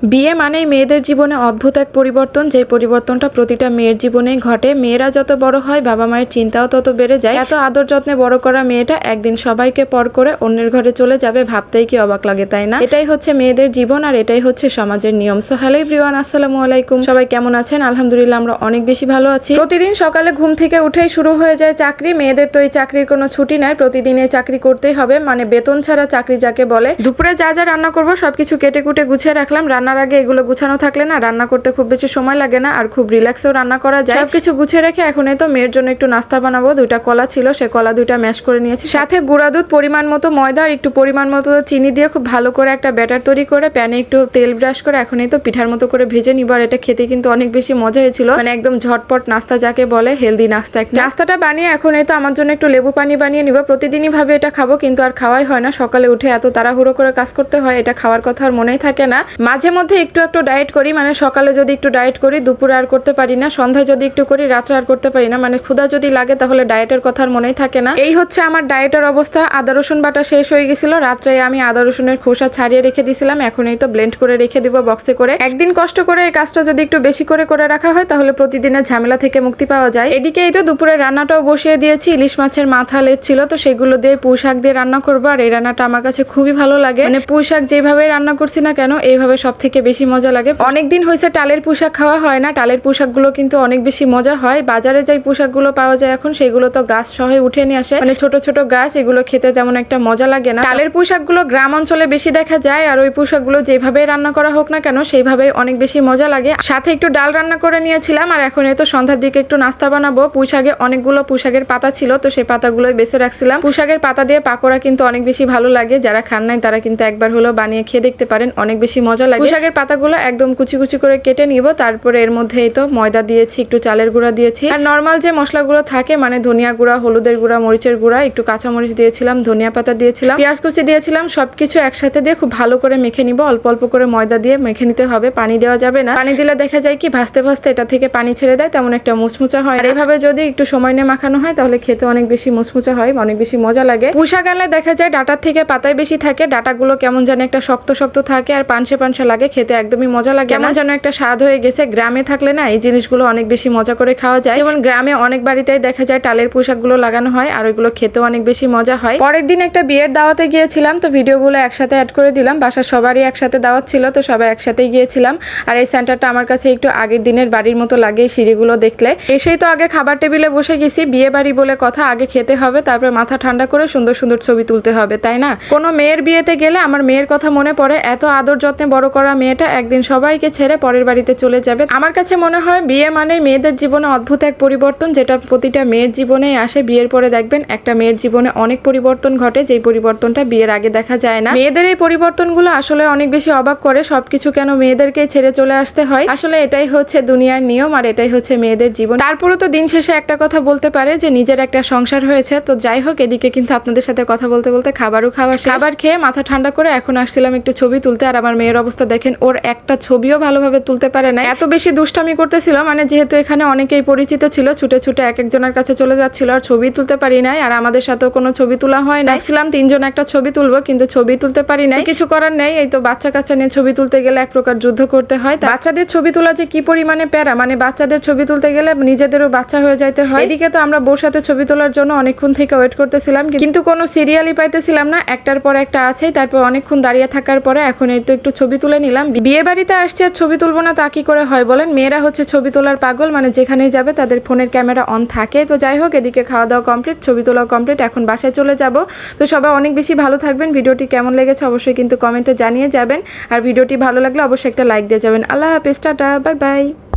বিয়ে মানেই মেয়েদের জীবনে অদ্ভুত এক পরিবর্তন, যে পরিবর্তনটা প্রতিটা মেয়ের জীবনেই ঘটে। মেয়েরা যত বড় হয় বাবা মায়ের চিন্তাও তত বেড়ে যায়। এত আদর যত্নে বড় করা মেয়েটা একদিন সবাইকে পর করে অন্যের ঘরে চলে যাবে, ভাবতেই কি অবাক লাগে, তাই না? এটাই হচ্ছে মেয়েদের জীবন আর এটাই হচ্ছে সমাজের নিয়ম। সো হ্যালো এভরিওয়ান, আসসালামু আলাইকুম। সবাই কেমন আছেন? আলহামদুলিল্লাহ আমরা অনেক বেশি ভালো আছি। প্রতিদিন সকালে ঘুম থেকে উঠেই শুরু হয়ে যায় চাকরি। মেয়েদের তো এই চাকরির কোনো ছুটি নাই, প্রতিদিন এই চাকরি করতেই হবে, মানে বেতন ছাড়া চাকরি যাকে বলে। দুপুরে যা যা রান্না করবো সবকিছু কেটে কুটে গুছিয়ে রাখলাম। রান্নার আগে এগুলো গুছানো থাকলে না রান্না করতে খুব বেশি সময় লাগে না আর খুব রিল্যাক্সেও রান্না করা যায়। সবকিছু গুছিয়ে রেখে এখন এই তো মেয়ের জন্য একটু নাস্তা বানাবো। দুইটা কলা ছিল, সে কলা দুইটা ম্যাশ করে নিয়েছি, সাথে গুঁড়া দুধ, পরিমাণ মতো ময়দা আর একটু পরিমাণ মতো চিনি দিয়ে খুব ভালো করে একটা ব্যাটার তৈরি করে প্যানে একটু তেল ব্রাশ করে এখন এই তো পিঠার মতো করে ভেজে নিব। আর এটা খেতে কিন্তু অনেক বেশি মজা হয়েছিল, মানে একদম ঝটপট নাস্তা যাকে বলে, হেলদি নাস্তা। একটা নাস্তাটা বানিয়ে এখন এই তো আমার জন্য একটু লেবু পানি বানিয়ে নিব। প্রতিদিনই ভাবে এটা খাবো, কিন্তু আর খাওয়াই হয় না। সকালে উঠে এত তাড়াহুড়ো করে কাজ করতে হয়, এটা খাওয়ার কথা আর মনেই থাকে না। মাঝে মধ্যে একটু ডায়েট করি, মানে সকালে যদি একটু ডায়েট করি দুপুরে আর করতে পারি না, সন্ধ্যায় যদি একটু করি রাত্রে আর করতে পারি না, মানে ক্ষুধা যদি লাগে তাহলে ডায়েটের কথা আর মনেই থাকে না। এই হচ্ছে আমার ডায়েটের অবস্থা। আদা রসুন বাটা শেষ হয়ে গেছিল, রাত্রে আমি আদা রসুনের খোসা ছাড়িয়ে রেখে দিয়েছিলাম, এখন এই তো ব্লেন্ড করে রেখে দিব বক্সে করে। একদিন কষ্ট করে এই কাজটা যদি একটু বেশি করে রাখা হয় তাহলে প্রতিদিনের ঝামেলা থেকে মুক্তি পাওয়া যায়। এদিকে এই তো দুপুরে রান্নাটাও বসিয়ে দিয়েছি। ইলিশ মাছের মাথা লেজ ছিল, তো সেগুলো দিয়ে পুঁই শাক দিয়ে রান্না করবো। আর এই রান্নাটা আমার কাছে খুবই ভালো লাগে, মানে পুঁই শাক যেভাবে রান্না করছি না কেন এইভাবে সব থেকে বেশি মজা লাগে। অনেকদিন হয়েছে টালের পোশাক খাওয়া হয় না। টালের পোশাকগুলো কিন্তু অনেক বেশি মজা হয়। বাজারে যে পোশাকগুলো পাওয়া যায় এখন সেগুলো তো গাছ সহ উঠে নিয়ে আসে, মানে ছোট ছোট গাছ, এগুলো খেতে তেমন একটা মজা লাগে না। টালের পোশাকগুলো গ্রাম অঞ্চলে বেশি দেখা যায়, আর ওই পোশাকগুলো যেভাবে রান্না করা হোক না কেন সেইভাবে অনেক বেশি মজা লাগে। সাথে একটু ডাল রান্না করে নিয়েছিলাম। আর এখন এই তো সন্ধ্যার দিকে একটু নাস্তা বানাবো। পুঁইশাকে অনেকগুলো পুঁইশাকের পাতা ছিল, তো সেই পাতাগুলোই বেছে রাখছিলাম। পুঁইশাকের পাতা দিয়ে পাকোড়া কিন্তু অনেক বেশি ভালো লাগে, যারা খান নাই তারা কিন্তু একবার হলো বানিয়ে খেয়ে দেখতে পারেন, অনেক বেশি মজা লাগে। পুঁইশাকের পাতাগুলো একদম কুচি কুচি করে কেটে নিব। তারপরে এর মধ্যে এই তো ময়দা দিয়েছি, একটু চালের গুঁড়া দিয়েছি, আর নর্মাল যে মশলাগুলো থাকে মানে ধনিয়া গুঁড়া, হলুদের গুঁড়া, মরিচের গুঁড়া, একটু কাঁচামরিচ দিয়েছিলাম, ধনিয়া পাতা দিয়েছিলাম, পেঁয়াজ কুচি দিয়েছিলাম। সবকিছু একসাথে দিয়ে খুব ভালো করে মেখে নিব। অল্প অল্প করে ময়দা দিয়ে মেখে নিতে হবে, পানি দেওয়া যাবে না। পানি দিলে দেখা যায় কি ভাজতে ভাজতে এটা থেকে পানি ছেড়ে দেয়, তেমন একটা মুচমুচা হয়। আর এইভাবে যদি একটু সময় নিয়ে মাখানো হয় তাহলে খেতে অনেক বেশি মুচমুচা হয়, অনেক বেশি মজা লাগে। পুঁইশাক আনলে দেখা যায় ডাটার থেকে পাতায় বেশি থাকে, ডাটাগুলো কেমন যেন একটা শক্ত শক্ত থাকে আর পানসে পানসে লাগে, খেতে একদমই মজা লাগে, কেমন যেন একটা স্বাদ হয়ে গেছে। গ্রামে থাকলে না এই জিনিসগুলো অনেক বেশি মজা করে খাওয়া যায়। যেমন গ্রামে অনেক বাড়িতেই দেখা যায় টালের পোশাকগুলো লাগানো হয়, আর ওইগুলো খেতেও অনেক বেশি মজা হয়। পরের দিন একটা বিয়ের দাওয়াতে গিয়েছিলাম, তো ভিডিওগুলো একসাথে অ্যাড করে দিলাম। বাসার সবারই একসাথে দাওয়াত ছিল, তো সবাই একসাথেই গিয়েছিলাম। আর এই সেন্টারটা আমার কাছে একটু আগের দিনের বাড়ির মতো লাগে, সিঁড়িগুলো দেখলে। এসেই তো আগে খাবার টেবিলে বসে গেছি, বিয়ে বাড়ি বলে কথা, আগে খেতে হবে, তারপরে মাথা ঠান্ডা করে সুন্দর সুন্দর ছবি তুলতে হবে, তাই না? কোনো মেয়ের বিয়েতে গেলে আমার মেয়ের কথা মনে পড়ে। এত আদর যত্নে বড় করা মেয়েটা একদিন সবাইকে ছেড়ে পরের বাড়িতে চলে যাবে। আমার কাছে মনে হয় বিয়ে মানে মেয়েদের জীবনে অদ্ভুত এক পরিবর্তন, যেটা প্রতিটা মেয়ের জীবনেই আসে। বিয়ের পরে দেখবেন একটা মেয়ের জীবনে অনেক পরিবর্তন ঘটে, যেই পরিবর্তনটা বিয়ের আগে দেখা যায় না। মেয়েদের এই পরিবর্তনগুলো আসলে অনেক বেশি অবাক করে। সবকিছু কেন মেয়েদেরকেই ছেড়ে চলে আসতে হয়? আসলে এটাই হচ্ছে দুনিয়ার নিয়ম, আর এটাই হচ্ছে মেয়েদের জীবন। তারপরে তো দিন শেষে একটা কথা বলতে পারে যে নিজের একটা সংসার হয়েছে। তো যাই হোক, এদিকে কিন্তু আপনাদের সাথে কথা বলতে বলতে খাবার খেয়ে মাথা ঠান্ডা করে এখন আসছিলাম একটু ছবি তুলতে। আর আমার মেয়ের অবস্থা দেখেন, ওর একটা ছবিও ভালোভাবে তুলতে পারে না, এত বেশি দুষ্টামি করতেছিল। মানে যেহেতু এখানে অনেকেই পরিচিত ছিল, ছুটে ছুটে এক একজনের কাছে চলে যাচ্ছিল, আর ছবি তুলতে পারি নাই। আর আমাদের সাথেও কোনো ছবি তোলা হয় না। ভাবছিলাম তিনজন একটা ছবি তুলবো, কিন্তু ছবি তুলতে পারি নাই। কিছু করার নেই, এই তো বাচ্চা কাচ্চা নিয়ে ছবি তুলতে গেলে এক প্রকার যুদ্ধ করতে হয়। বাচ্চাদের ছবি তোলা যে কি পরিমাণে প্যারা, মানে বাচ্চাদের ছবি তুলতে গেলে নিজেদেরও বাচ্চা হয়ে যাইতে হয়। এদিকে তো আমরা বোর সাথে ছবি তোলার জন্য অনেকক্ষণ থেকে ওয়েট করতেছিলাম, কিন্তু কোনো সিরিয়ালই পাইতেছিলাম না, একটার পর একটা আছেই। তারপর অনেকক্ষণ দাঁড়িয়ে থাকার পরে এখন এই তো একটু ছবি তুলে নিলাম। বিয়ে বাড়িতে আসছে আর ছবি তুলবো না তা কি করে হয় বলেন? মেয়েরা হচ্ছে ছবি তোলার পাগল, মানে যেখানেই যাবে তাদের ফোনের ক্যামেরা অন থাকে। তো যাই হোক, এদিকে খাওয়া দাওয়া কমপ্লিট, ছবি তোলা কমপ্লিট, এখন বাসায় চলে যাব। তো সবাই অনেক বেশি ভালো থাকবেন। ভিডিওটি কেমন লেগেছে অবশ্যই কিন্তু কমেন্টে জানিয়ে যাবেন, আর ভিডিওটি ভালো লাগলে অবশ্যই একটা লাইক দিয়ে যাবেন। আল্লাহ হাফেজ, টাটা, বাই বাই।